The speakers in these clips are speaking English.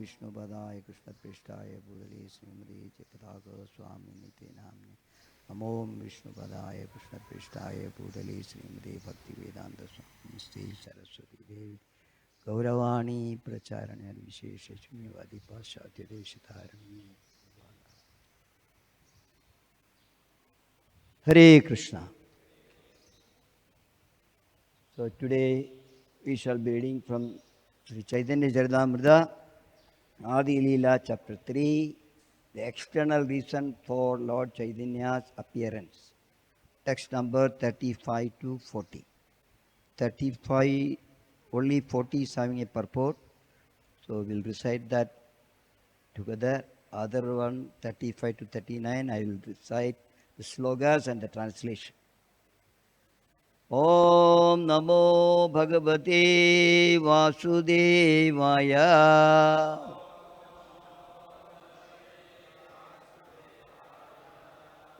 Vishnu Padaya Krishna Prishtaya Bhutale Srimade Jayapataka Swami Nite Namne. Namo Vishnu Padaya Krishna Prishtaya Bhutale Srimade Bhaktivedanta Swami Niste Saraswati Devi Gauravani Pracharanya Vishesha Shunyavadi Pashatya Deshatarani. Hare Krishna. So today we shall be reading from Sri Chaitanya Charitamrita, Adi-Lila chapter 3, the external reason for Lord Chaitanya's appearance. Text number 35 to 40. 35, only 40 is having a purport. So we'll recite that together. Other one, 35 to 39, I will recite the slogas and the translation. Om Namo Bhagavate Vasudevaya.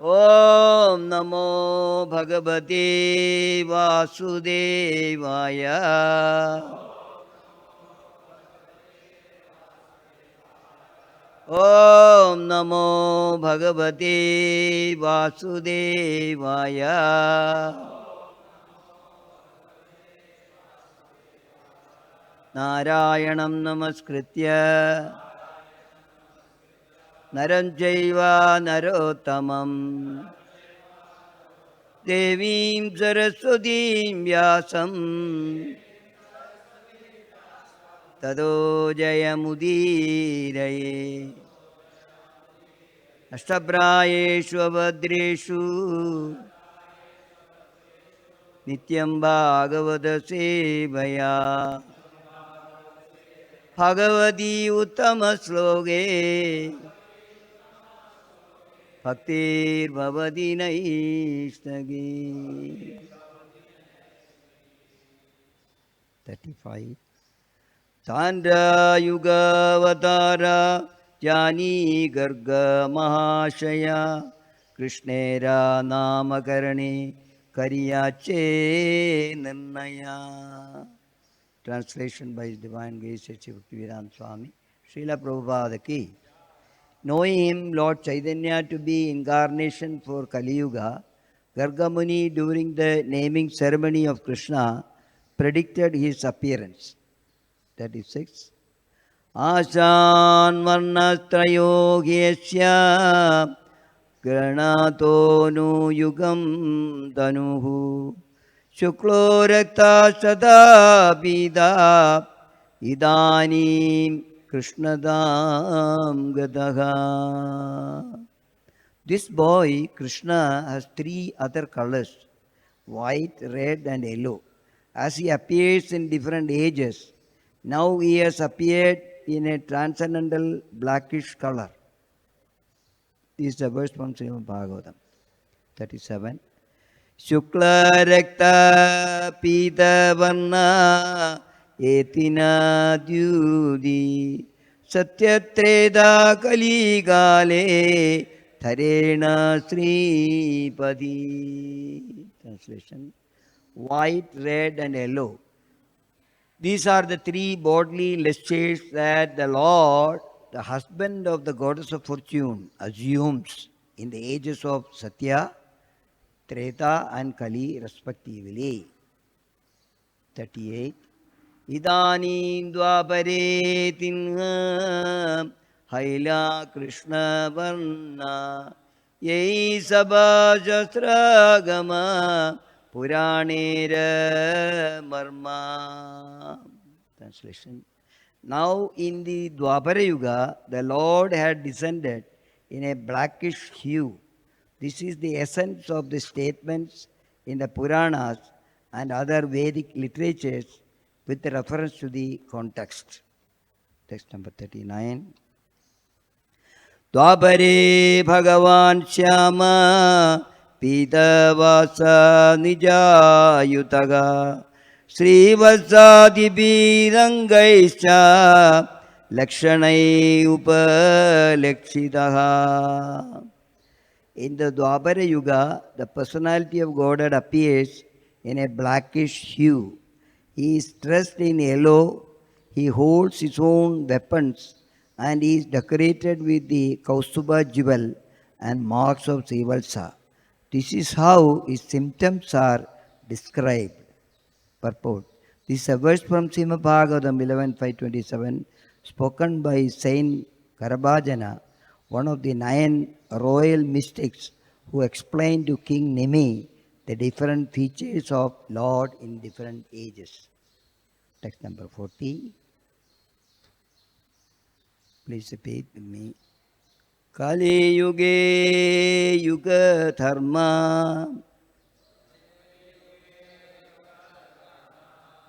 Om Namo Bhagavate Vasudevaya. Om Namo Bhagavate Vasudevaya. Narayanam Namaskritya Naram Jaiva Narottamam Devim Saraswatim Vyasam Tado Jayamudiraye Ashtabrayeshu Avadreshu Nityam Bhagavata Sevaya Bhagavati Uttama Sloge Bhaktir Bhavati Naishtagi. 35. Sandhya Yuga Vatara Jani Garga Mahashaya Krishnera Namakarani Kariyache Nirnaya. Translation by His Divine Grace Bhaktivedanta Swami Srila Prabhupada ki. Knowing him, Lord Chaitanya, to be incarnation for Kali Yuga, Garga Muni during the naming ceremony of Krishna predicted his appearance. 36. Asan varnastrayo gyesya granato nu yugam tanuhu Shuklo rakta sada bida idanim Krishnadam gadaha. This boy, Krishna, has 3 other colors, white, red and yellow. As he appears in different ages, now he has appeared in a transcendental blackish color. This is the verse from Srimad Bhagavatam. 37. Shukla Rakta Pita Varna Etina Dyudi Satyatreda Kali Gale Tharena Sripadi. Translation. White, red and yellow. These are the 3 bodily lustres that the Lord, the husband of the goddess of fortune, assumes in the ages of Satya, Treta and Kali respectively. 38. Idani dvapare tinha haila Krishna varna yei sabha jastragama puranera marma. Translation. Now in the Dwapara Yuga, the Lord had descended in a blackish hue. This is the essence of the statements in the Puranas and other Vedic literatures with reference to the context. Text number 39. Dwapare Bhagavan Shyama Pita Vasa Nijayutaga Srivasadi Rangaischa Lakshanai Upalekshitaha. In the Dwapara Yuga, the personality of Godhead appears in a blackish hue. He is dressed in yellow. He holds his own weapons and he is decorated with the Kaustuba jewel and marks of Srivalsa. This is how his symptoms are described. Purport. This is a verse from Srimad Bhagavatam 11.527, spoken by Saint Karabhajana, one of the 9 royal mystics who explained to King Nemi the different features of Lord in different ages. Text number 40. Please repeat with me. Kali Yuge Yuga Dharma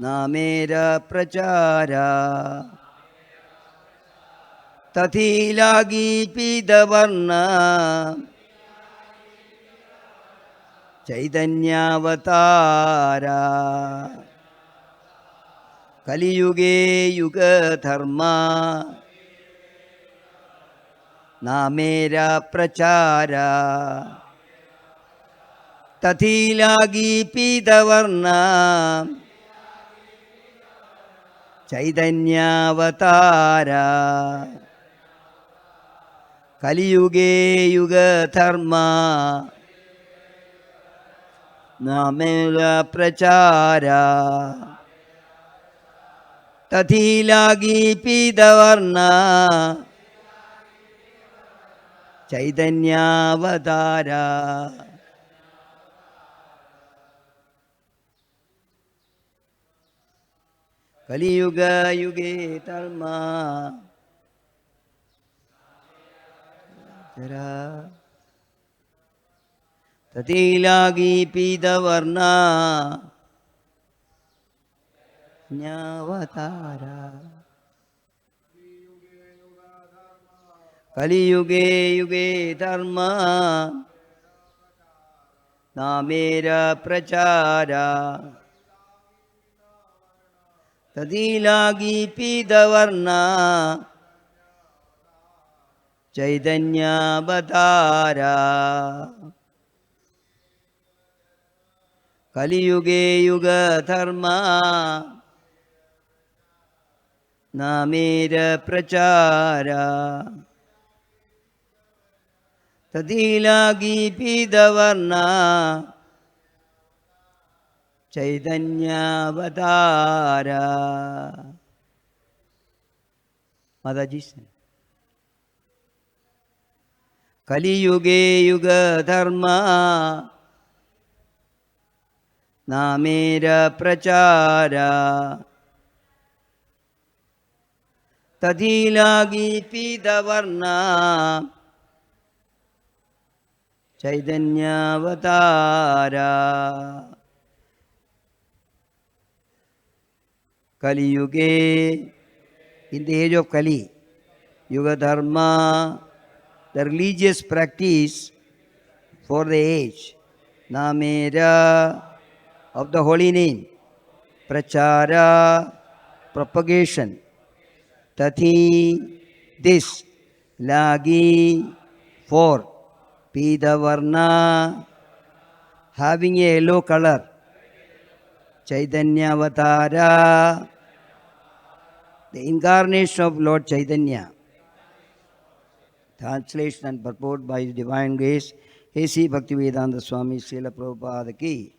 Namera Prachara Tathilagi Pidavarna Chaitanya-vatara Kali Yuge Yuga Dharma Namera Prachara Tathilagi Pidavarna Chaitanya-vatara Kali Yuge Yuga Dharma Namera Prachara Tathilagi Pidavarna Chaitanya-vatara Kali Yuga Yuge Dharma Tathilagi Pidavarna Nyavatara Kali Yuge Yuge Dharma Namera Prachara Tathilagi Pidavarna Chaitanya-vatara Kali Yuge Yuga Dharma Namera Prachara Tathilagi Pidavarna Chaitanya-vatara. Mataji. Kali Yuge Yuga Dharma Namera Prachara Tathilagi Pidavarna Chaitanya-vatara Kali Yuge, in the age of Kali, Yuga Dharma, the religious practice for the age, Namera, of the holy name, Prachara, propagation, Tathi, this, Lagi, for, Pidavarna, having a yellow color, Chaitanya-vatara, the incarnation of Lord Chaitanya. Translation and purport by His Divine Grace, A.C. Bhaktivedanta Swami Srila Prabhupada ki.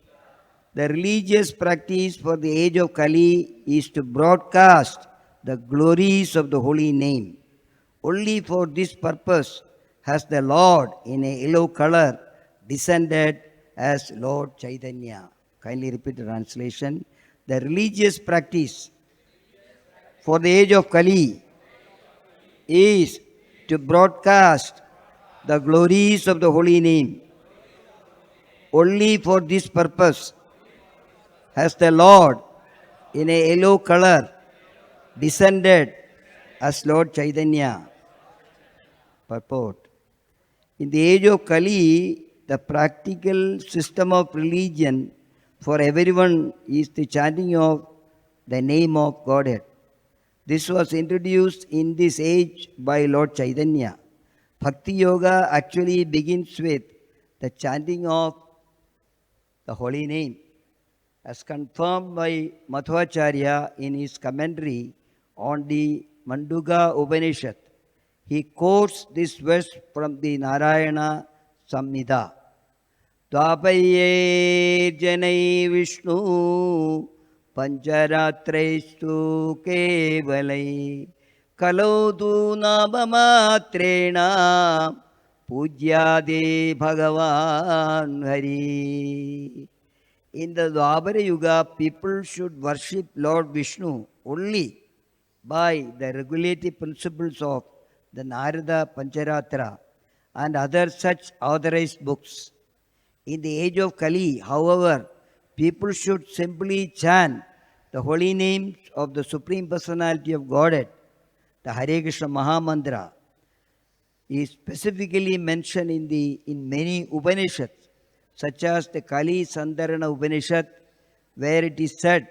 The religious practice for the age of Kali is to broadcast the glories of the holy name. Only for this purpose has the Lord in a yellow color descended as Lord Chaitanya. Kindly repeat the translation. The religious practice for the age of Kali is to broadcast the glories of the holy name. Only for this purpose has the Lord in a yellow color descended as Lord Chaitanya. Purport. In the age of Kali, the practical system of religion for everyone is the chanting of the name of Godhead. This was introduced in this age by Lord Chaitanya. Bhakti Yoga actually begins with the chanting of the holy name, as confirmed by Madhvacharya in his commentary on the Manduga Upanishad. he quotes this verse from the Narayana Samhita. Dvapaye janai Vishnu pancharatraistu kevalai kalautu nabamatrena pujyade Bhagavan Hari. In the Dwapara Yuga, people should worship Lord Vishnu only by the regulative principles of the Narada Pancharatra and other such authorized books. In the age of Kali, however, people should simply chant the holy names of the Supreme Personality of Godhead. The Hare Krishna Mahamantra is specifically mentioned in many Upanishads, such as the Kali Sandharana Upanishad, where it is said,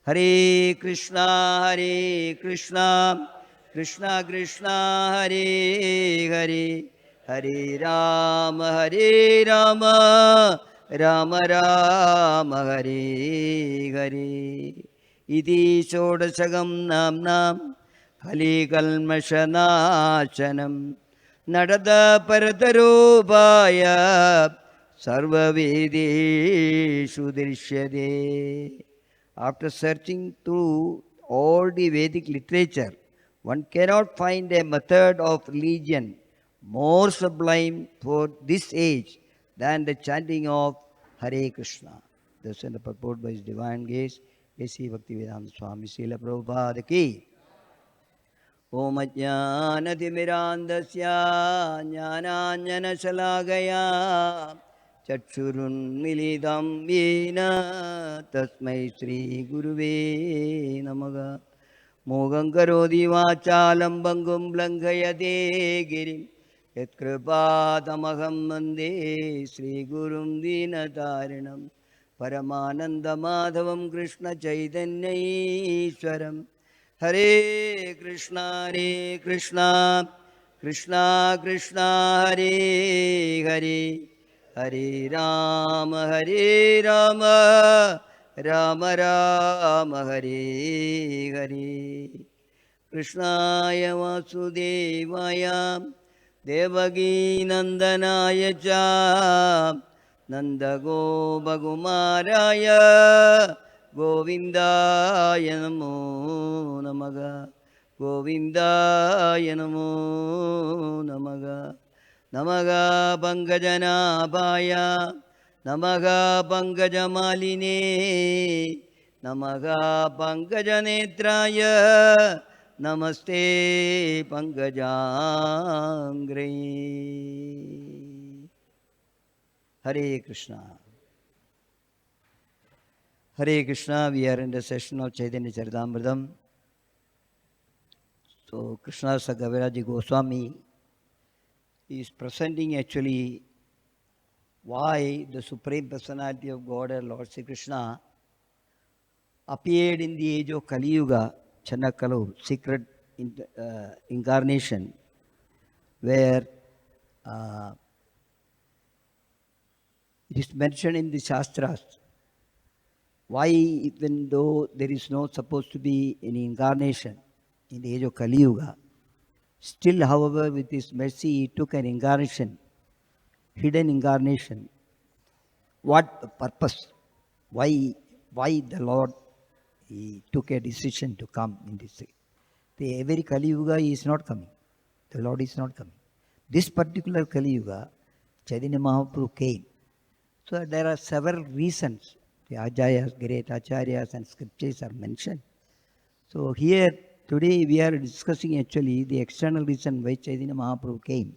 Hare Krishna, Krishna Krishna, Hare Hare, Hare Rama, Rama Rama, Hare Hare. Iti Shodasagam Namnam Kali Kalmashanachanam Nadada Paratarobhaya Sarva Vedeshu Dirshyade. After searching through all the Vedic literature, one cannot find a method of religion more sublime for this age than the chanting of Hare Krishna. Thus in the purport by His Divine Grace, A.C. Bhaktivedanta Swami Srila Prabhupada ki. Om Ajnanatimirandasya Jnananjanasalagaya Chakshurunmilidam Yena Tasmai Shri Guruve Namaha. Mogam karoti vachalam bangum blankayate girim Yatkripatamaham mande Shri Gurum Dinatarinam Paramananda Madhavam Krishna Chaitanya Ishwaram. Hare Krishna, Krishna Krishna, Hare Hare, Hare Rama, Rama Rama, Hare Hare. Krishnaya Vasudevaya, Devaki Nandanaya Cha, Nanda Gopakumaraya, Govindaya Namo Namaha, Govindaya Namo Namaha. Namaha Pankajanabhaya, Namaha Pankajamaline, Namaha Pankajanetraya, Namaste Pankajangre. Hare Krishna. Hare Krishna, we are in the session of Chaitanya Charitamrita. So Krishna Kaviraji Goswami is presenting actually why the Supreme Personality of God, Lord Sri Krishna, appeared in the age of Kali Yuga, Channakalu, secret incarnation, where it is mentioned in the Shastras. Why, even though there is no supposed to be any incarnation in the age of Kali Yuga, still, however, with His mercy, He took an incarnation, hidden incarnation. What purpose? Why the Lord, He took a decision to come in this? Every Kali Yuga He is not coming. The Lord is not coming. This particular Kali Yuga, Chaitanya Mahaprabhu came. So there are several reasons. The Acharyas, great Acharyas and scriptures are mentioned. So here, today we are discussing actually the external reason why Chaitanya Mahaprabhu came.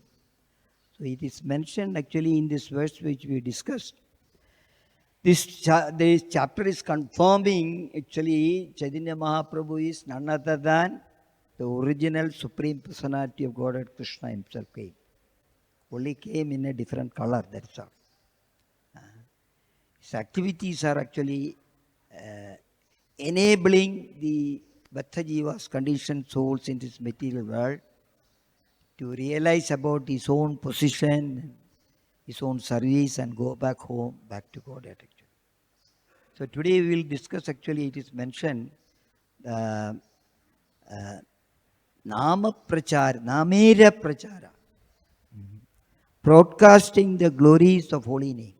So it is mentioned actually in this verse which we discussed. This chapter is confirming actually Chaitanya Mahaprabhu is none other than the original Supreme Personality of Godhead Krishna Himself came. Only came in a different color, that's all. His activities are actually enabling the Bhatta Jiva's conditioned souls in this material world to realize about his own position, his own service, and go back home, back to Godhead actually. So today we will discuss actually, it is mentioned, Nama Prachara, Namera Prachara. Broadcasting the glories of holy name.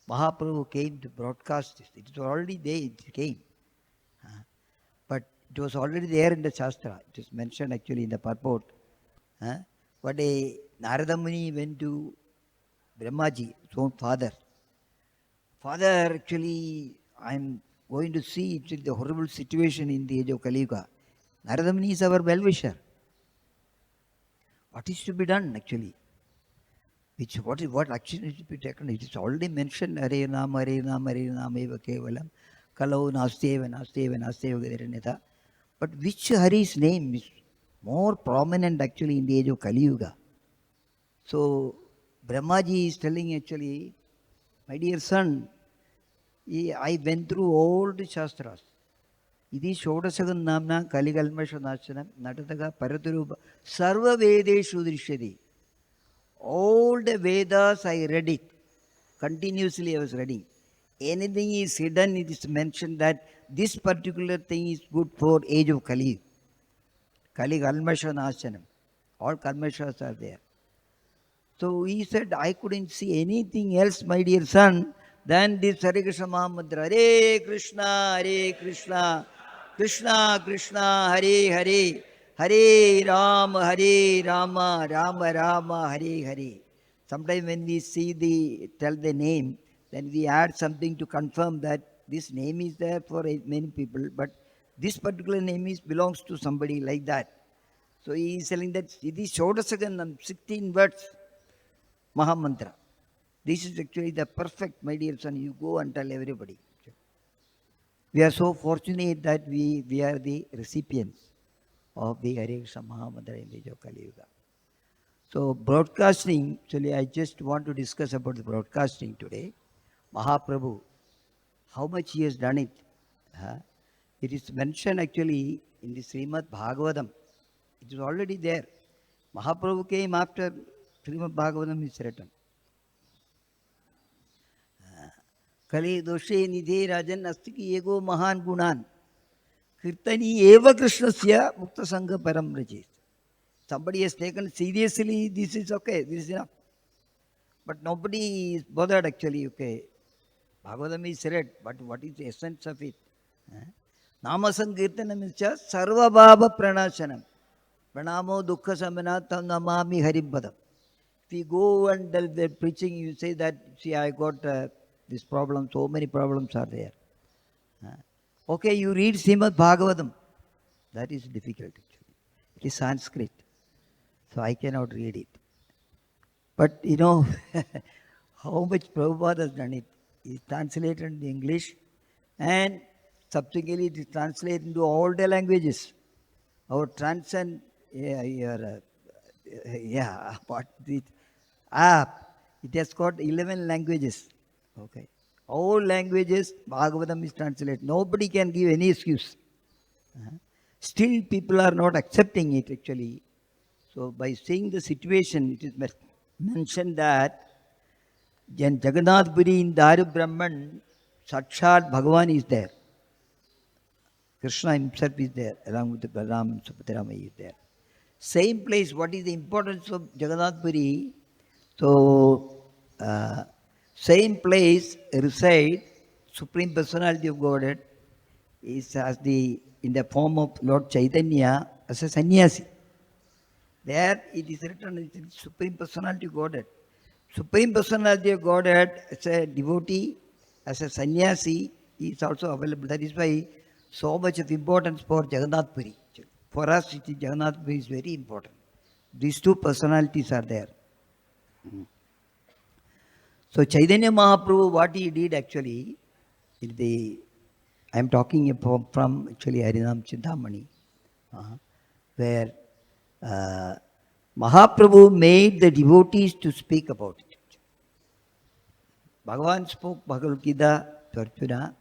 Mahaprabhu came to broadcast this. It was already there, it came. But it was already there in the Shastra. It is mentioned actually in the purport. One day, Narada Muni went to Brahmaji, his own father. Father, actually, I'm going to see the horrible situation in the age of Kali Yuga. Narada Muni is our well-wisher. What is to be done actually? What action is to be taken? It is already mentioned, Hare Rama, Hare Rama, Hare Rama eva kevalam, Kalau nasteva, nasteva, nasteva gadiranyata. But which Hari's name is more prominent actually in the age of Kali Yuga? So, Brahmaji is telling actually, my dear son, I went through all the Shastras. Idi Shodasagan Namna Kaligalmasha Nashanam Natataga Paraturupa Sarva Vedeshu Drishyadi. All the Vedas I read it. Continuously I was reading. Anything is hidden, it is mentioned that this particular thing is good for age of Kali. Kali Kalmasha Nashanam. All Kalmashas are there. So he said, I couldn't see anything else, my dear son, than this Hare Krishna Mahamantra. Hare Krishna, Hare Krishna, Krishna Krishna, Hare Hare, Hare Rama, Hare Rama, Rama Rama, Hare Hare. Sometimes when we tell the name, then we add something to confirm that this name is there for many people, but this particular name belongs to somebody like that. So he is telling that it is Shodasagandam, 16 words, Mahamantra. This is actually the perfect, my dear son. You go and tell everybody. We are so fortunate that we are the recipients of the Hare Krishna Mahamantra in the age of Kali Yuga. So broadcasting, actually I just want to discuss about the broadcasting today. Mahaprabhu, how much he has done it. It is mentioned actually in the Srimad Bhagavatam. It is already there. Mahaprabhu came after Srimad Bhagavatam is written. Kali doshe nidhe rajan astiki ego mahan gunan. Kirtani eva krishnasya mukta sangha param rajit. Somebody has taken seriously, this is okay, this is enough. But nobody is bothered actually, okay. Bhagavatam is read, but what is the essence of it? Nama sankirtanam is just sarva bhava pranashanam. Pranamo dukkha samanatam namami haribhadam. If you go and tell the preaching, you say that, see, I got this problem, so many problems are there. Okay, you read Srimad Bhagavatam. That is difficult actually. It is Sanskrit. So I cannot read it. But you know, how much Prabhupada has done it. It is translated into English and subsequently it is translated into all the languages. Our transcend, what the app, it has got 11 languages. Okay. All languages, Bhagavatam is translated. Nobody can give any excuse. Still people are not accepting it actually. So by seeing the situation, it is mentioned that Jagannath Puri in Daru Brahman, Sakshat Bhagavan is there. Krishna himself is there, along with the Balaram and Subhadrama is there. Same place, what is the importance of Jagannath Puri? So, same place reside Supreme Personality of Godhead is in the form of Lord Chaitanya as a sannyasi. There it is written, it is Supreme Personality of Godhead. Supreme Personality of Godhead as a devotee, as a sannyasi is also available. That is why so much of importance for Jagannath Puri. For us, Jagannath Puri is very important. These two personalities are there. So Chaitanya Mahaprabhu, what he did actually, I am talking from actually Harinam Chintamani, where Mahaprabhu made the devotees to speak about it. Bhagavan spoke Bhagavad-gita to Arjuna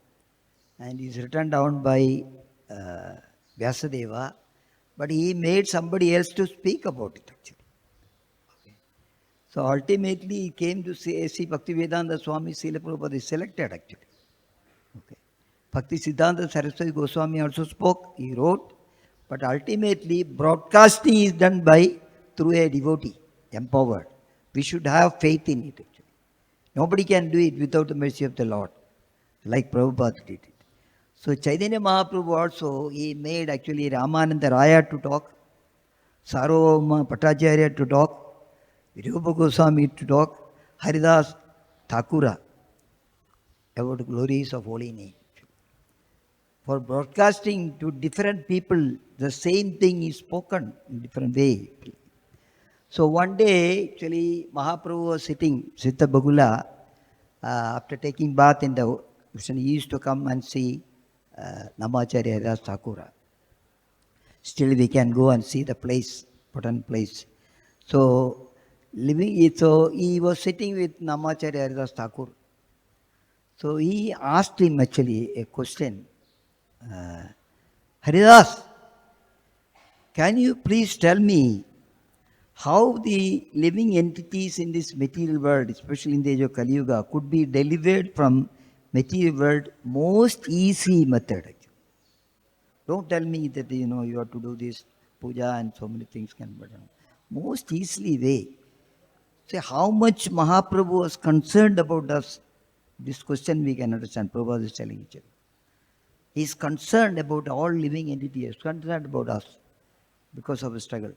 and is written down by Vyasadeva, but he made somebody else to speak about it actually. Okay. So ultimately he came to see Bhaktivedanta Swami Srila Prabhupada is selected actually. Okay. Bhakti Siddhanta Saraswati Goswami also spoke, he wrote, But ultimately, broadcasting is done by through a devotee, empowered. We should have faith in it. Actually. Nobody can do it without the mercy of the Lord, like Prabhupada did it. So Chaitanya Mahaprabhu also, he made actually Ramananda Raya to talk, Sarvabhauma Bhattacharya to talk, Rupa Goswami to talk, Haridas Thakura about the glories of holy name. For broadcasting to different people, the same thing is spoken in different way. So one day, actually, Mahaprabhu was sitting, Siddha Bagula, after taking bath in the ocean, he used to come and see Namacharya Haridas Thakura. Still we can go and see the place, important place. So he was sitting with Namacharya Haridas Thakur. So he asked him actually a question. Haridas, can you please tell me how the living entities in this material world, especially in the age of Kali Yuga, could be delivered from material world most easy method? Don't tell me that you have to do this puja and so many things can be done. Most easily way. Say how much Mahaprabhu was concerned about us. This question we can understand. Prabhupada is telling each other. He is concerned about all living entities, concerned about us because of the struggle.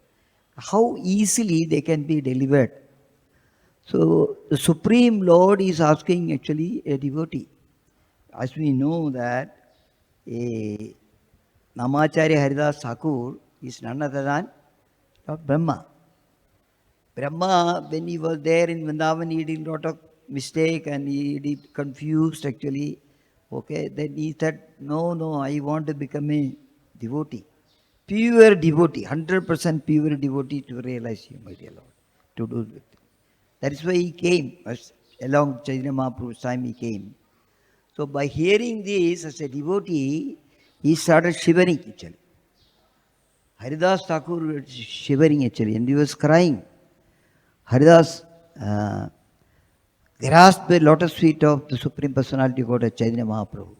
How easily they can be delivered. So the Supreme Lord is asking actually a devotee. As we know that a Namacharya Haridas Thakur is none other than Lord Brahma. Brahma, when he was there in Vrindavan, he did a lot of mistake and he did confused actually. Okay, then he said, no, I want to become a devotee. Pure devotee, 100% pure devotee to realize you, my dear Lord, to do it. That is why he came, along Chaitanya Mahaprabhu's time he came. So by hearing this as a devotee, he started shivering actually. Haridas Thakur was shivering actually and he was crying. Haridas grasped the lotus feet of the Supreme Personality of Godhead, Chaitanya Mahaprabhu.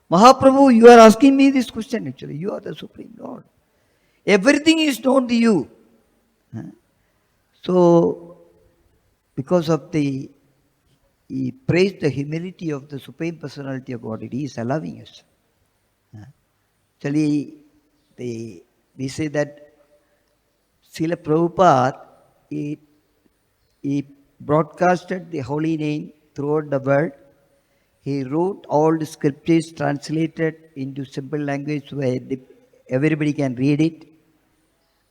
Mahaprabhu, you are asking me this question actually. You are the Supreme Lord. Everything is known to you. So, because of he praised the humility of the Supreme Personality of Godhead. He is allowing us. Actually, we say that Srila Prabhupada, he broadcasted the holy name throughout the world. He wrote all the scriptures translated into simple language where everybody can read it.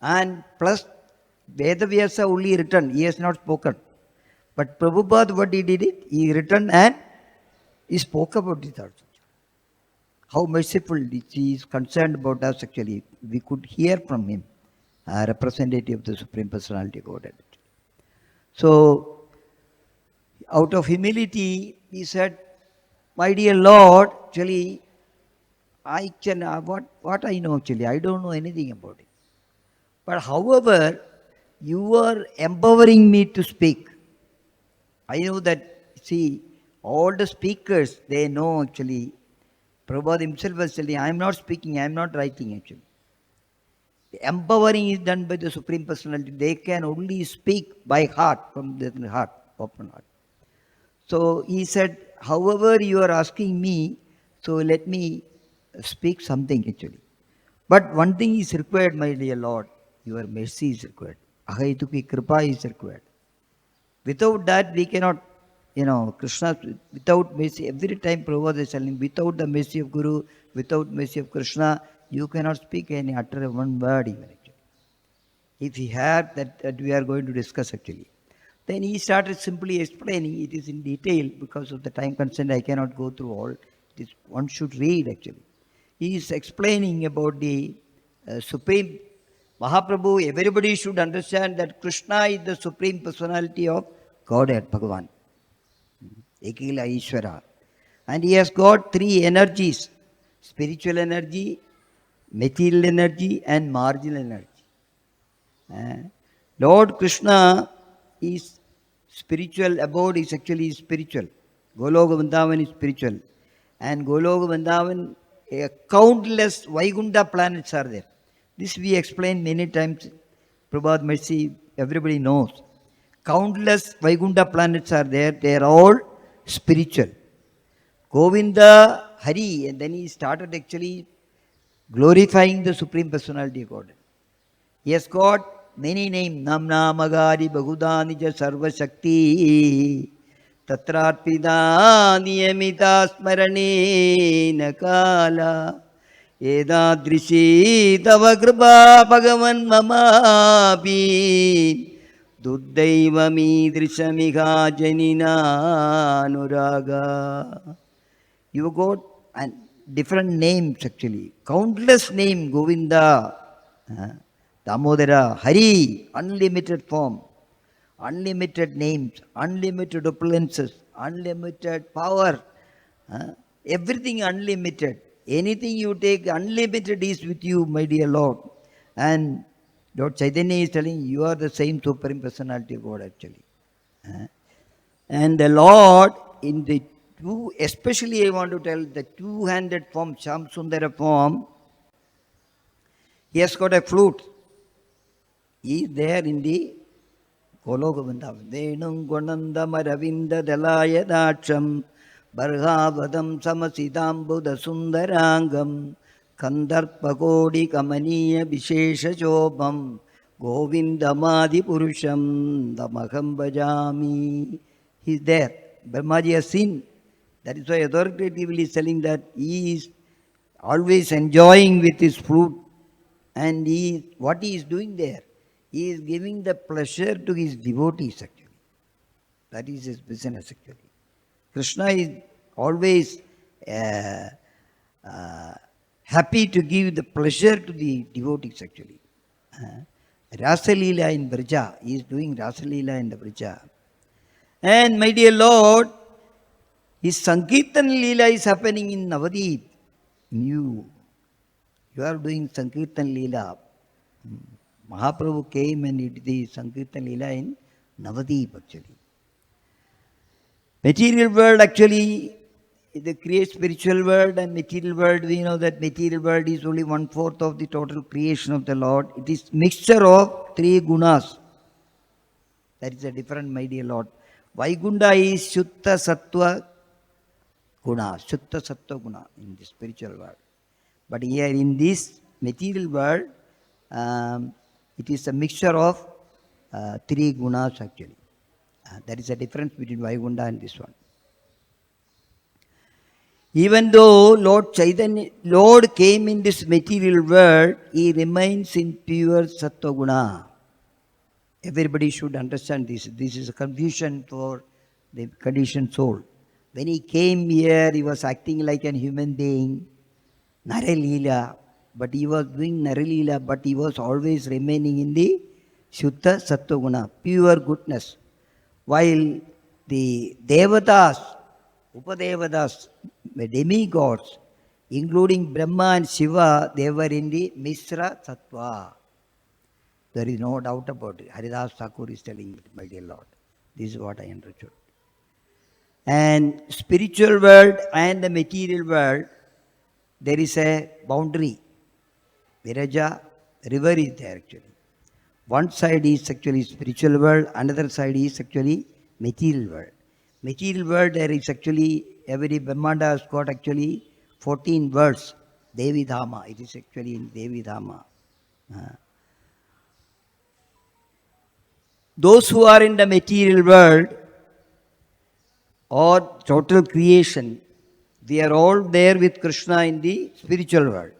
And plus, Vedavyasa only written, he has not spoken. But Prabhupada, what he did it, he written and he spoke about it also. How merciful he is concerned about us actually. We could hear from him, a representative of the Supreme Personality of Godhead. So, out of humility, he said, my dear Lord, actually, I can, what I know actually, I don't know anything about it. But however, you are empowering me to speak. I know that, see, all the speakers, they know actually, Prabhupada himself was telling, I am not speaking, I am not writing actually. The empowering is done by the Supreme Personality. They can only speak by heart, from the heart, open heart. So he said, however you are asking me, so let me speak something actually. But one thing is required, my dear Lord, your mercy is required. Ahaituki kripa is required. Without that, we cannot, Krishna, without mercy, every time Prabhupada is telling, without the mercy of Guru, without mercy of Krishna, you cannot speak any, utter one word even actually. If he had that we are going to discuss actually. Then he started simply explaining, it is in detail, because of the time constraint I cannot go through all. One should read actually. He is explaining about the Supreme Mahaprabhu. Everybody should understand that Krishna is the Supreme Personality of Godhead, Bhagavan. Ekila Ishvara. And he has got three energies, spiritual energy, material energy and marginal energy. Lord Krishna is spiritual abode, is actually spiritual. Goloka Vrindavan is spiritual. And Goloka Vrindavan countless Vaikuntha planets are there. This we explained many times. Prabhupada Mercy, everybody knows. Countless Vaikuntha planets are there. They are all spiritual. Govinda, Hari, and then he started actually glorifying the Supreme Personality of Godhead. He has got many names. Namna Magari Bhagudanija Sarva Shakti Tatrarpida Niyamita Smarane Nakala Edadrishi Tava Kripa Bhagavan Mamapi Duddhaivami Drishamiha Janina Anuraga. You got different names actually. Countless names. Govinda, Damodara, Hari, unlimited form, unlimited names, unlimited opulences, unlimited power, everything unlimited. Anything you take, unlimited is with you, my dear Lord. And Lord Chaitanya is telling you are the same Supreme Personality of God actually. And the Lord in the two, especially I want to tell the two-handed form, Sham Sundara form, he has got a flute. He is there in the Goloka Vrindavan. Venum Gonanda Maravinda Dalaya Dacham Barhavadam Samasidam Buddha Sundarangam Kandarpagodi Kamaniya Vishesha Jobam Govindamadi Purusham Damaham Bhajami. He is there. Brahmaji has seen. That is why authoritatively is telling that he is always enjoying with his flute. And what he is doing there? He is giving the pleasure to his devotees actually. That is his business actually. Krishna is always happy to give the pleasure to the devotees actually. Rasa-Lila in Braja. He is doing Rasa-Lila in the Braja. And my dear Lord, his Sankirtan Leela is happening in Navadip. You are doing Sankirtan Leela. Mahaprabhu came and did the Sankirtan Leela in Navadip actually. Material world actually, the create spiritual world and material world, we know that material world is only 1/4 of the total creation of the Lord. It is mixture of 3 gunas. That is a different, my dear Lord. Vaikunta is Shuddha Sattva Guna, Shuddha Sattva Guna in the spiritual world. But here in this material world, it is a mixture of 3 gunas actually. That is the difference between Vaikunta and this one. Even though Lord Chaitanya, Lord came in this material world, he remains in pure Sattva Guna. Everybody should understand this. This is a confusion for the conditioned soul. When he came here, he was acting like a human being, Naralila, but he was doing Naralila, but he was always remaining in the Shuddha Sattva Guna, pure goodness. While the Devatas, Upadevatas, the demigods, including Brahma and Shiva, they were in the Misra Sattva. There is no doubt about it. Haridas Thakur is telling it, my dear Lord. This is what I understood. And spiritual world and the material world, there is a boundary. Viraja, river is there actually. One side is actually spiritual world, another side is actually material world. Material world, there is actually, every Brahmanda has got actually 14 words. Devi Dhama, it is actually in Devi Dhama. Those who are in the material world or total creation, we are all there with Krishna in the spiritual world.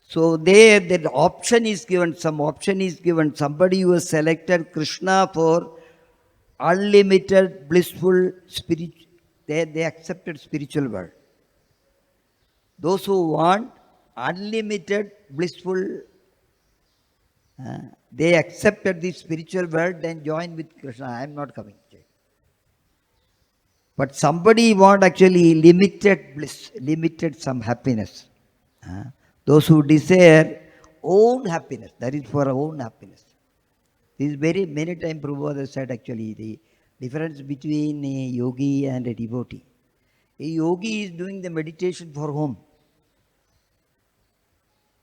So there, that option is given, some option is given. Somebody who has selected Krishna for unlimited, blissful, they accepted spiritual world. Those who want unlimited, blissful, they accepted the spiritual world and joined with Krishna. I am not coming. But somebody want actually limited bliss, limited some happiness. Those who desire own happiness, that is for own happiness. This is very many times Prabhu has said actually the difference between a yogi and a devotee. A yogi is doing the meditation for whom?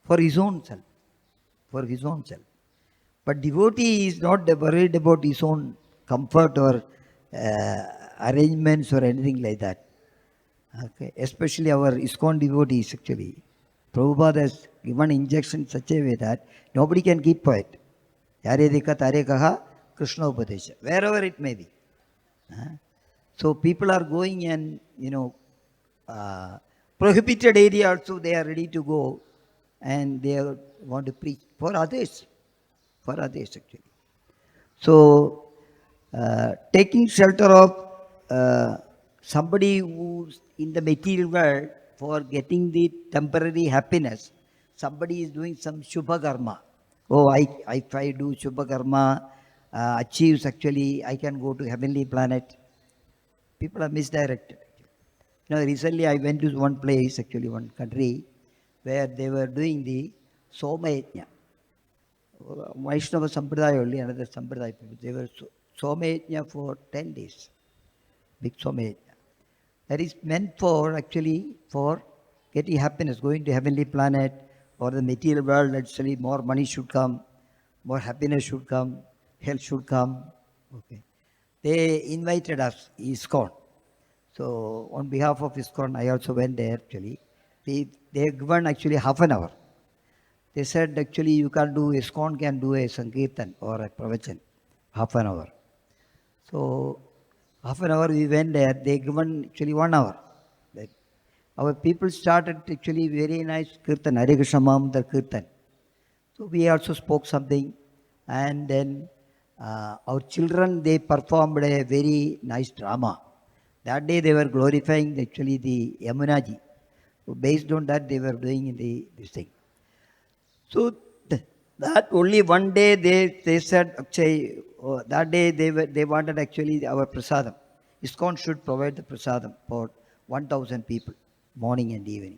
for his own self. For his own self. But devotee is not worried about his own comfort or arrangements or anything like that. Okay. Especially our ISKCON devotees actually. Prabhupada has given injection in such a way that nobody can keep quiet. Yare dikha tare kaha Krishna Upadesha. Wherever it may be. So people are going and, prohibited area also they are ready to go and they want to preach for others. For others actually. So taking shelter of somebody who's in the material world for getting the temporary happiness, somebody is doing some Shubha Karma. Oh, if I do Shubha Karma, achieves actually, I can go to heavenly planet. People are misdirected. Recently I went to one place, actually one country, where they were doing the Soma Yajna. Vaishnava Sampradaya only, another Sampradaya people. They were Soma Yajna for 10 days. Big Soma Yajna. That is meant for actually for getting happiness, going to heavenly planet or the material world. Actually, more money should come, more happiness should come, health should come. Okay, they invited us, ISKCON. So on behalf of ISKCON, I also went there actually. They given actually half an hour. They said actually you can do, ISKCON can do a Sankirtan or a Pravachan, half an hour. So half an hour we went there, they given actually 1 hour. Our people started actually very nice Kirtan, Hare Krishna Mahamudra Kirtan. So we also spoke something and then our children, they performed a very nice drama. That day they were glorifying actually the Yamunaji. So based on that they were doing this thing. So that only one day they said actually that day they wanted actually our prasadam. ISKCON should provide the prasadam for 1,000 people, morning and evening.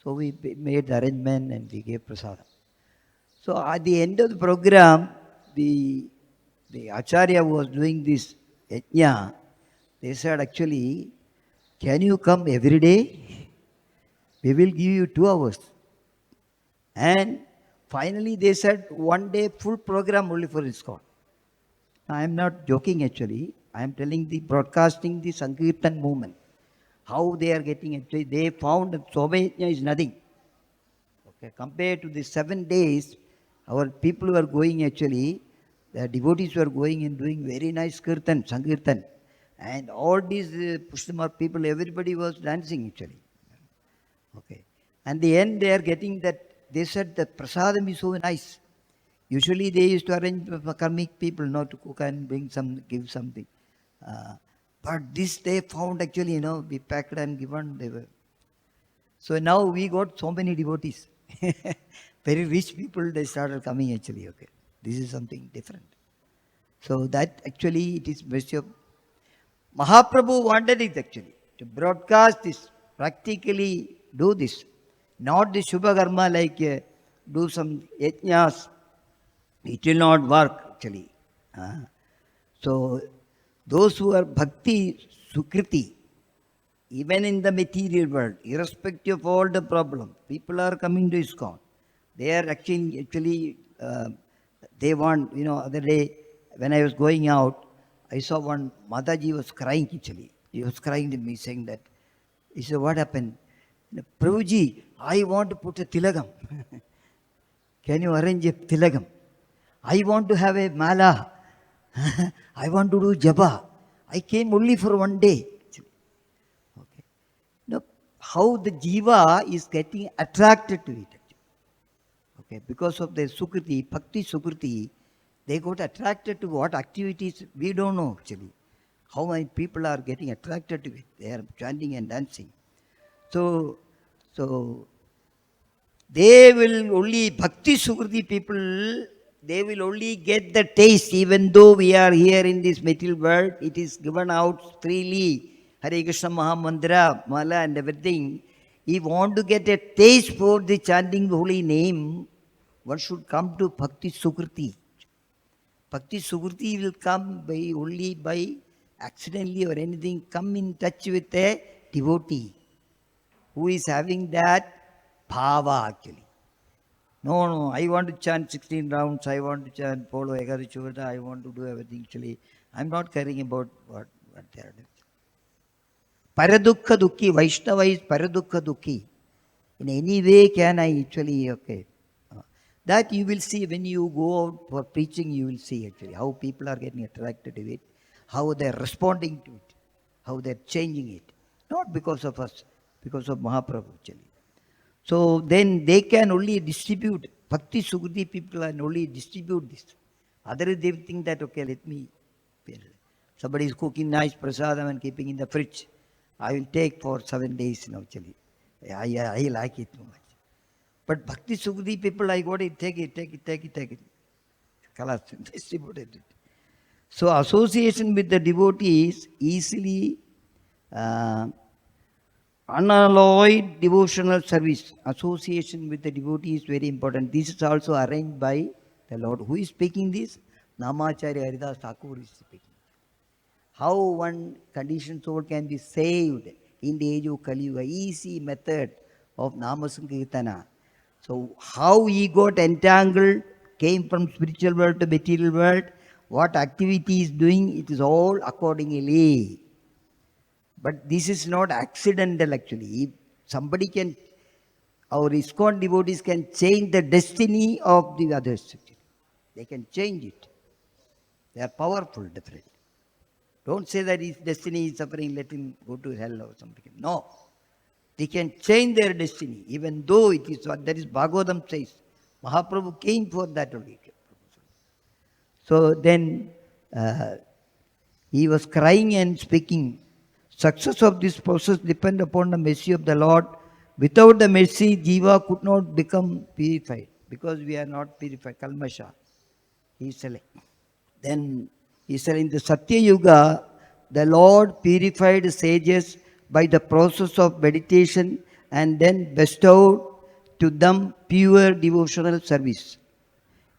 So we made the arrangement and we gave prasadam. So at the end of the program, the Acharya who was doing this yajna, they said actually, can you come every day? We will give you 2 hours. And finally they said one day full program only for ISKCON. I am not joking actually. I am telling the broadcasting the Sankirtan movement. How they are getting actually, they found that Soma Yajna is nothing. Okay, compared to the 7 days, our people were going actually, the devotees were going and doing very nice Kirtan, Sankirtan. And all these Pushtama people, everybody was dancing actually. Okay. And the end they are getting that, they said the prasadam is so nice. Usually they used to arrange for karmic people not to cook and bring some, give something. But this they found actually, we packed and given. They were. So now we got so many devotees. Very rich people, they started coming actually. Okay, this is something different. So that actually it is mercy of Mahaprabhu wanted it actually to broadcast this, practically do this, not the Shubha Karma like do some yajnas. It will not work actually. So those who are bhakti sukriti, even in the material world, irrespective of all the problem, people are coming to ISKCON. They are actually they want, other day when I was going out, I saw one Mataji was crying actually. He was crying to me saying that, he said, what happened? Prabhuji, I want to put a tilagam. Can you arrange a tilagam? I want to have a mala. I want to do japa. I came only for 1 day. Okay. Now, how the jiva is getting attracted to it. Okay, because of their sukriti, bhakti sukriti, they got attracted to what activities we don't know actually. How many people are getting attracted to it? They are chanting and dancing. So they will only, bhakti sukriti people, they will only get the taste, even though we are here in this material world, it is given out freely. Hare Krishna Mahamandra, Mala and everything. If you want to get a taste for the chanting the holy name, one should come to Bhakti Sukriti. Bhakti Sukriti will come by only by accidentally or anything, come in touch with a devotee who is having that bhava actually. No, I want to chant 16 rounds, I want to chant follow Ekadachurta, I want to do everything actually. I'm not caring about what they are doing. Paradukha Dukhi, Vaishnava is Paradukha Dukhi. In any way can I actually, okay. That you will see when you go out for preaching, you will see actually how people are getting attracted to it, how they are responding to it, how they are changing it. Not because of us, because of Mahaprabhu actually. So then they can only distribute, Bhakti Sugati people can only distribute this. Otherwise they think that, okay, let me, somebody is cooking nice prasadam and keeping in the fridge. I will take for 7 days actually. I like it too much. But Bhakti Sugati people, I got it, take it. Kalas, distributed it. So association with the devotees easily unalloyed devotional service. Association with the devotee is very important. This is also arranged by the Lord. Who is speaking this? Namacharya Haridas Thakur is speaking. How one conditioned soul can be saved in the age of Kali Yuga. Easy method of Namasankirtana. So how he got entangled, came from spiritual world to material world, what activity he is doing, it is all accordingly. But this is not accidental actually. If somebody can, our ISKCON devotees can change the destiny of the others. They can change it. They are powerful, definitely. Don't say that his destiny is suffering, let him go to hell or something. No. They can change their destiny, even though it is what that is Bhagavatam says. Mahaprabhu came for that only. So then he was crying and speaking. Success of this process depends upon the mercy of the Lord. Without the mercy, Jiva could not become purified because we are not purified. Kalmasha. He is telling. Then he said in the Satya Yuga, the Lord purified sages by the process of meditation and then bestowed to them pure devotional service.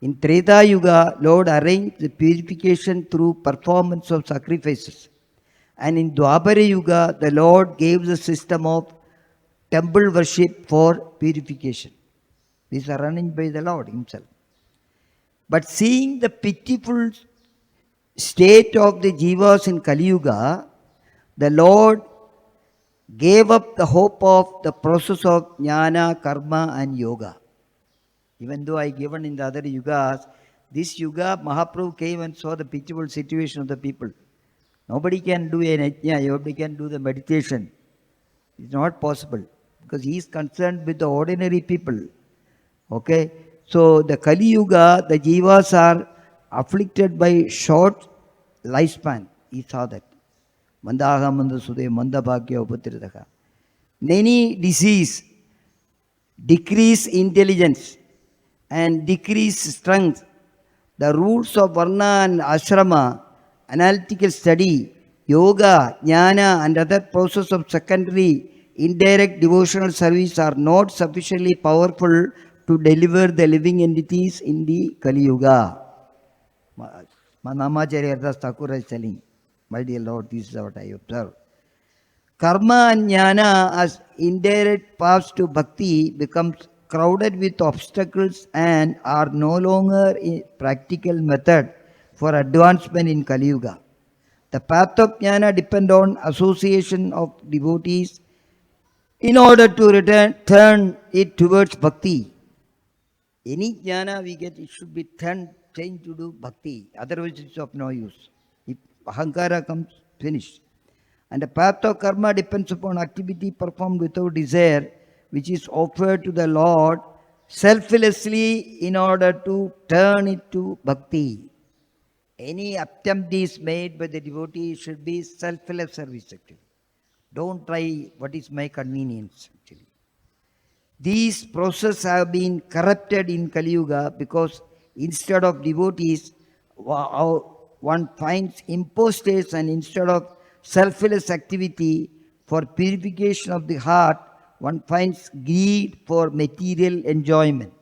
In Treta Yuga, Lord arranged the purification through performance of sacrifices. And in Dwapara Yuga, the Lord gave the system of temple worship for purification. These are arranged by the Lord himself. But seeing the pitiful state of the jivas in Kali Yuga, the Lord gave up the hope of the process of jnana, karma and yoga. Even though I given in the other yugas, this yuga Mahaprabhu came and saw the pitiful situation of the people. Nobody can do an yajna, nobody can do the meditation. It's not possible because he is concerned with the ordinary people. Okay? So the Kali Yuga, the jivas are afflicted by short lifespan. He saw that. Mandaha manda sude manda bhagya upatiradaka. Many disease, decrease intelligence and decrease strength. The rules of Varna and Ashrama, analytical study, yoga, jnana and other processes of secondary indirect devotional service are not sufficiently powerful to deliver the living entities in the Kali Yuga. Namacharya Haridas Thakur is telling, my dear Lord, this is what I observe. Karma and jnana as indirect paths to bhakti becomes crowded with obstacles and are no longer a practical method for advancement in Kali Yuga. The path of jnana depends on association of devotees in order to turn it towards bhakti. Any jnana we get, it should be changed to do bhakti. Otherwise it's of no use. If ahankara comes, finished. And the path of karma depends upon activity performed without desire, which is offered to the Lord selflessly in order to turn it to bhakti. Any attempt is made by the devotee should be selfless service actually. Don't try what is my convenience actually. These processes have been corrupted in Kali Yuga because instead of devotees, one finds impostors, and instead of selfless activity for purification of the heart, one finds greed for material enjoyment.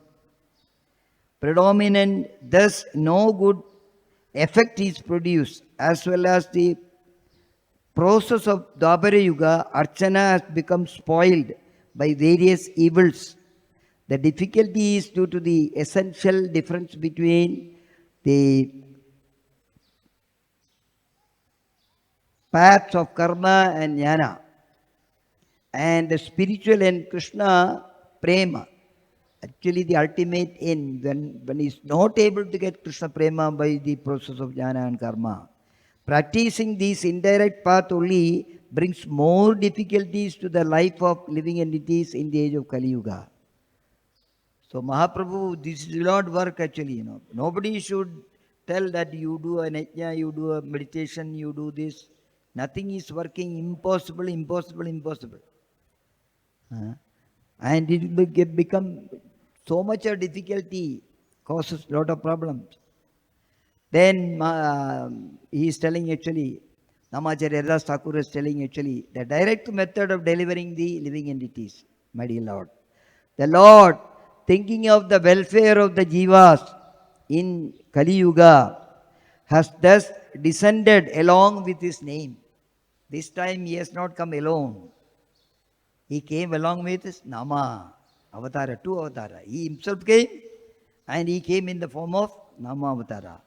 Predominant, thus no good effect is produced, as well as the process of Dwapara Yuga, Archana has become spoiled by various evils. The difficulty is due to the essential difference between the paths of karma and jnana, and the spiritual and Krishna prema. Actually, the ultimate end, when he is not able to get Krishna prema by the process of jnana and karma, practicing this indirect path only brings more difficulties to the life of living entities in the age of Kali Yuga. So Mahaprabhu, this will not work actually, Nobody should tell that you do an yajna, you do a meditation, you do this. Nothing is working, impossible. And it will become so much a difficulty, causes lot of problems. Then he is telling actually, Namacharya Haridas Thakur is telling actually, the direct method of delivering the living entities, my dear Lord. The Lord, thinking of the welfare of the jivas in Kali Yuga, has thus descended along with his name. This time he has not come alone. He came along with his Nama, Avatara, two Avatara. He himself came and he came in the form of Nama Avatara.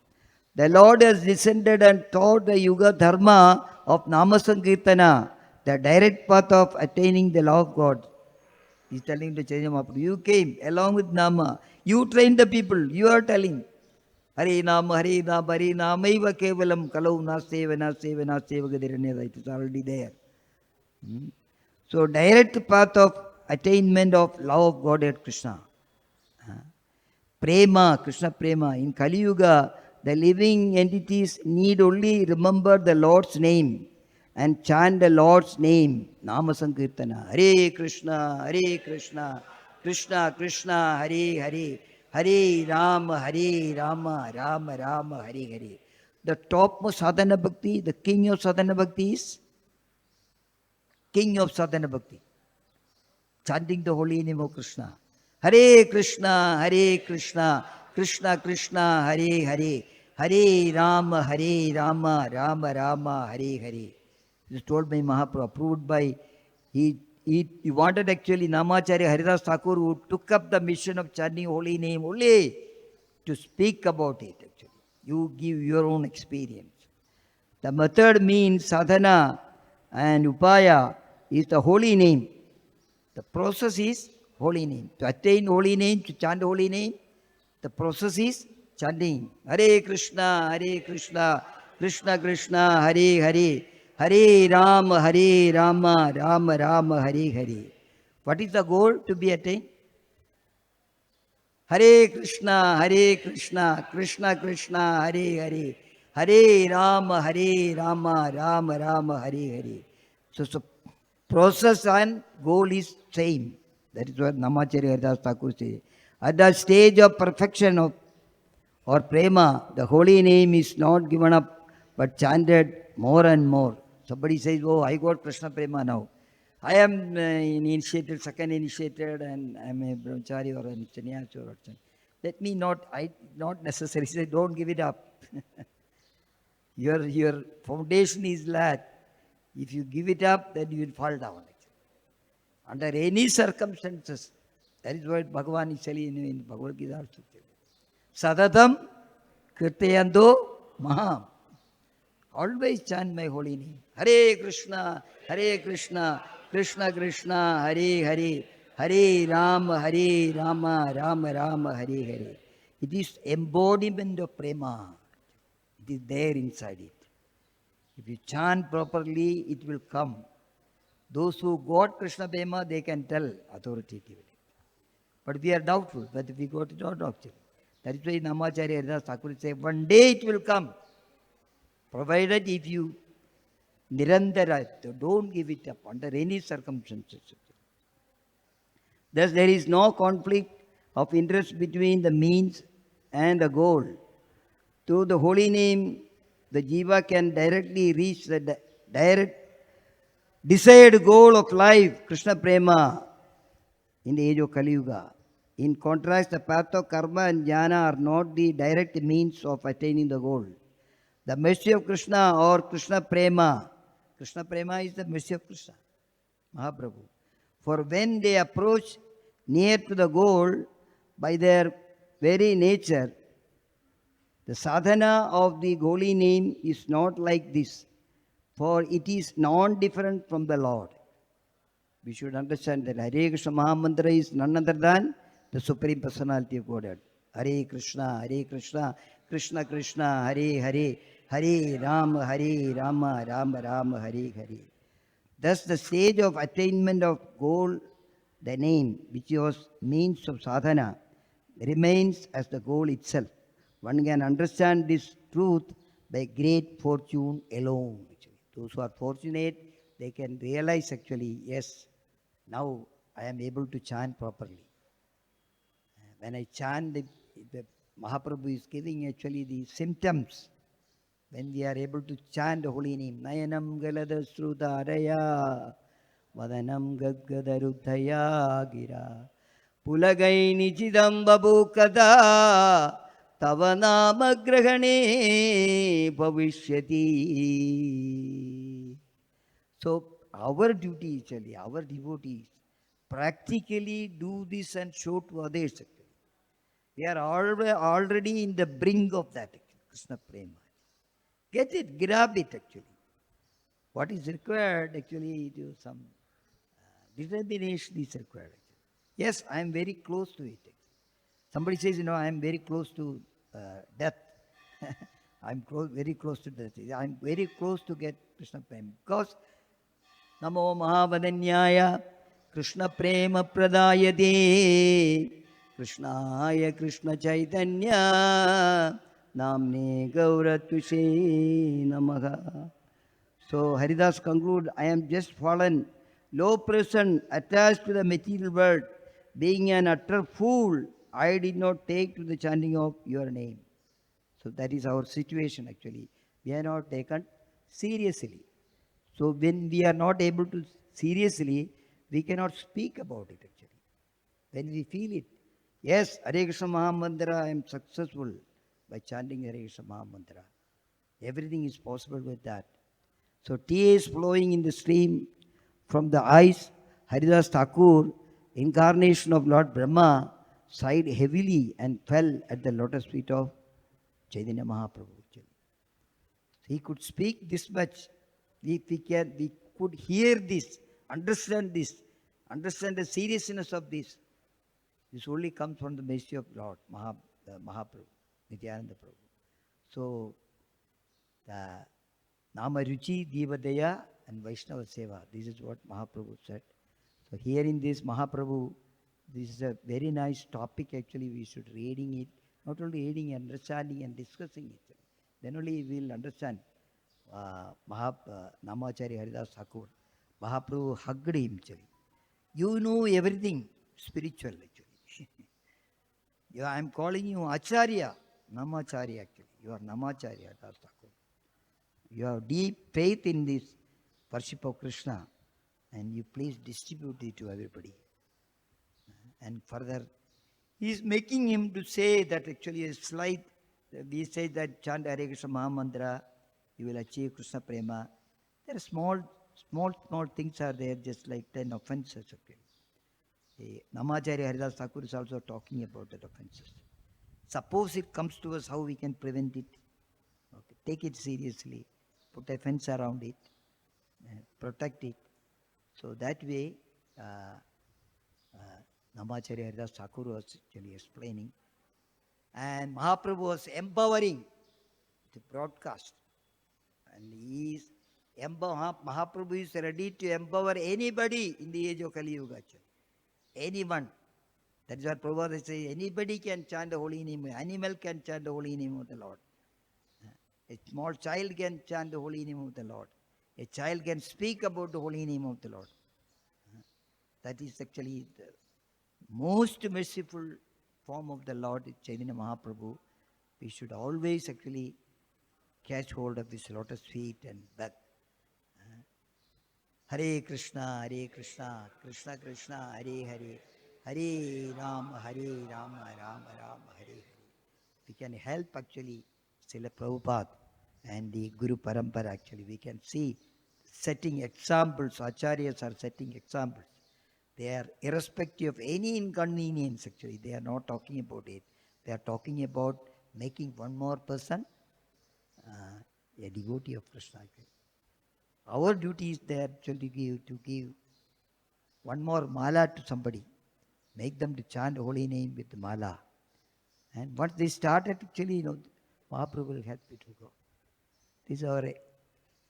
The Lord has descended and taught the Yuga Dharma of Nama Sankirtana, the direct path of attaining the law of God. He is telling to Chaitanya Mahaprabhu, you came along with Nama. You trained the people. You are telling, Hare Nama, Hare Nama, Hare Namaiva Kevalam Kalau Naseva Gadiranya. It is already there. So, direct path of attainment of love of God at Krishna. Prema, Krishna Prema. In Kali Yuga, the living entities need only remember the Lord's name and chant the Lord's name, Nama Sankirtana. Hare Krishna, Krishna Krishna, Hare Hare, Hare Rama, Rama Rama, Hare Hare. The topmost sadhana bhakti, the king of sadhana bhakti is king of sadhana bhakti, chanting the holy name of Krishna. Hare Krishna, Krishna Krishna, Hare Hare, Hare Rama, Rama Rama, Hare Hare. This is told by Mahaprabhu, approved by, he wanted actually Namacharya Haridas Thakur, who took up the mission of chanting holy name only to speak about it actually. You give your own experience. The method means sadhana and upaya is the holy name. The process is holy name. To attain holy name, to chant holy name, the process is chanting. Hare Krishna, Krishna Krishna, Hare Hare, Hare Rama, Rama Rama, Hare Hare. What is the goal to be attained? Hare Krishna, Krishna Krishna, Hare Hare, Hare Rama, Rama Rama, Hare Hare. So process and goal is same. That is what Namacharya Haridas Thakur says. At the stage of perfection or prema, the holy name is not given up but chanted more and more. Somebody says, oh, I got Krishna prema now. I am initiated, second initiated, and I am a brahmachari or a sannyasi or something. Let me not necessary. Say, don't give it up. Your foundation is flat. If you give it up, then you will fall down. Under any circumstances, that is what Bhagavan is telling in Bhagavad-gita also. Sadatam kirtayando maham. Always chant my holy name. Hare Krishna, Krishna Krishna, Hare Hare, Hare Rama, Rama Rama, Hare Hare. It is embodiment of prema. It is there inside it. If you chant properly, it will come. Those who got Krishna prema, they can tell authoritatively. But we are doubtful whether we got it or not. That is why Namacharya Haridas Thakur says, one day it will come. Provided if you nirandara, don't give it up under any circumstances. Thus there is no conflict of interest between the means and the goal. Through the holy name, the jiva can directly reach the direct desired goal of life, Krishna Prema, in the age of Kali Yuga. In contrast, the path of karma and jnana are not the direct means of attaining the goal. The mercy of Krishna or Krishna Prema is the mercy of Krishna, Mahaprabhu. For when they approach near to the goal by their very nature. The sadhana of the holy name is not like this, for it is non-different from the Lord. We should understand that Hare Krishna Mahamantra is none other than the Supreme Personality of Godhead. Hare Krishna, Krishna Krishna, Hare Hare, Hare Rama, Rama Rama, Hare Hare. Thus the stage of attainment of goal, the name, which was means of sadhana, remains as the goal itself. One can understand this truth by great fortune alone. Actually. Those who are fortunate, they can realize actually, yes, now I am able to chant properly. When I chant, the Mahaprabhu is giving actually the symptoms. When we are able to chant the holy name, Nayanam Galadasrutaraya, Vadanam Gadgadarudhaya Gira, Pulagai Nijidam Babu Kada, Tavanama Grahane Bhavishyati. So, our duty actually, our devotees, practically do this and show to others. Actually. We are already in the brink of that, actually, Krishna Prema. Get it, grab it actually. What is required actually to some determination is required. Actually. Yes, I am very close to it. Actually. Somebody says, I am very close to death. I'm very close to death. I'm very close to get Krishna Prema. Because Namo Mahavadanyaya Krishna Prema Pradayate Krishnaya Krishna Chaitanya Namne Gauratushe Namaha. So Haridas conclude, I am just fallen, low person, attached to the material world, being an utter fool, I did not take to the chanting of your name. So that is our situation actually. We are not taken seriously. So when we are not able to seriously, we cannot speak about it actually. When we feel it, yes, Hare Krishna Mahamantra, I am successful by chanting Hare Krishna Mahamantra. Everything is possible with that. So tears flowing in the stream from the eyes, Haridas Thakur, incarnation of Lord Brahma, sighed heavily and fell at the lotus feet of Chaitanya Mahaprabhu. He could speak this much. We could hear this, understand the seriousness of this. This only comes from the mercy of Lord Mahaprabhu, Nityananda Prabhu. So, the Nama Ruchi, Devadaya and Vaishnava Seva. This is what Mahaprabhu said. So, hearing this Mahaprabhu, this is a very nice topic actually. We should reading it, not only reading, understanding and discussing it. Then only we will understand. Namacharya Haridas Thakur, Mahaprabhu hugged him actually. You know everything spiritual actually. I am calling you Acharya, Namacharya actually. You are Namacharya Haridas Thakur. You have deep faith in this worship of Krishna and you please distribute it to everybody. And further, he is making him to say that actually a slight, we say that chant Hare Krishna Mahamantra, you will achieve Krishna Prema. There are small things are there, just like 10 offenses. Okay. Namacharya Haridas Thakur is also talking about that offenses. Suppose it comes to us, how we can prevent it? Okay. Take it seriously. Put a fence around it. Protect it. So that way, Namacharya Haridas Thakur was actually explaining. And Mahaprabhu was empowering the broadcast. And Mahaprabhu is ready to empower anybody in the age of Kali Yuga. Anyone. That is what Prabhupada says. Anybody can chant the holy name. Animal can chant the holy name of the Lord. A small child can chant the holy name of the Lord. A child can speak about the holy name of the Lord. That is actually the most merciful form of the Lord, Chaitanya Mahaprabhu. We should always actually catch hold of his lotus feet and beg. Hare Krishna, Krishna Krishna, Hare Hare, Hare Rama, Rama Rama, Hare Hare. We can help actually Srila Prabhupada and the Guru Parampara actually. We can see setting examples, Acharyas are setting examples. They are irrespective of any inconvenience, actually. They are not talking about it. They are talking about making one more person a devotee of Krishna. Our duty is there actually to give one more mala to somebody. Make them to chant holy name with the mala. And once they started, actually, Mahaprabhu will help you to go. This is our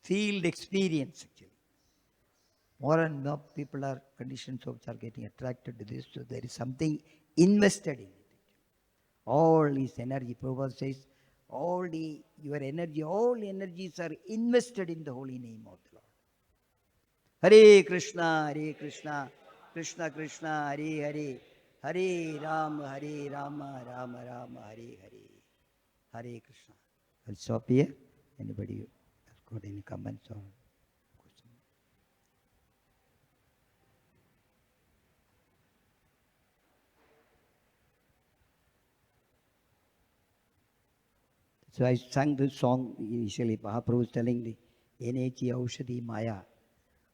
field experience, actually. More and more people are, conditioned souls are getting attracted to this, so there is something invested in it. All his energy, Prabhupada says, your energy, all energies are invested in the holy name of the Lord. Hare Krishna, Krishna Krishna, Hare Hare, Hare Rama, Rama Rama, Hare Hare, Hare Krishna. I'll stop here. Anybody has got any comments or questions? So I sang this song initially. Mahaprabhu was telling the Enechi Aushadhi Maya.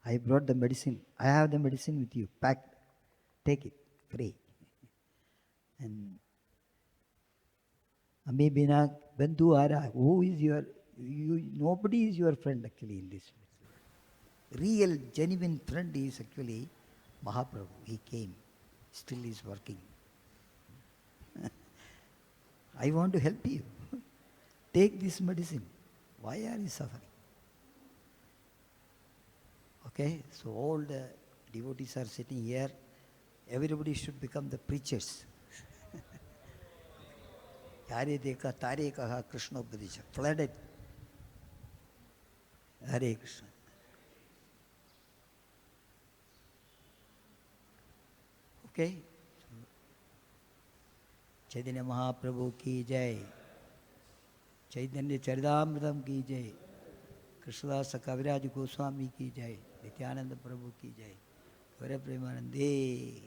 I brought the medicine. I have the medicine with you. Packed. Take it. Free. And Ami Bina Bandhu Ara. Who is nobody is your friend actually in this. Real, genuine friend is actually Mahaprabhu. He came. Still is working. I want to help you. Take this medicine. Why are you suffering? Okay, so all the devotees are sitting here. Everybody should become the preachers. Yare deka tare kaha Krishna Upadesha. Flooded. Hare Krishna. Okay. Chaitanya Mahaprabhu ki jai. Chaitanya Charitamrita ki jai. Krishnadasa Kaviraj Goswami ki jai. Nityananda Prabhu ki jai. Vare Premanande.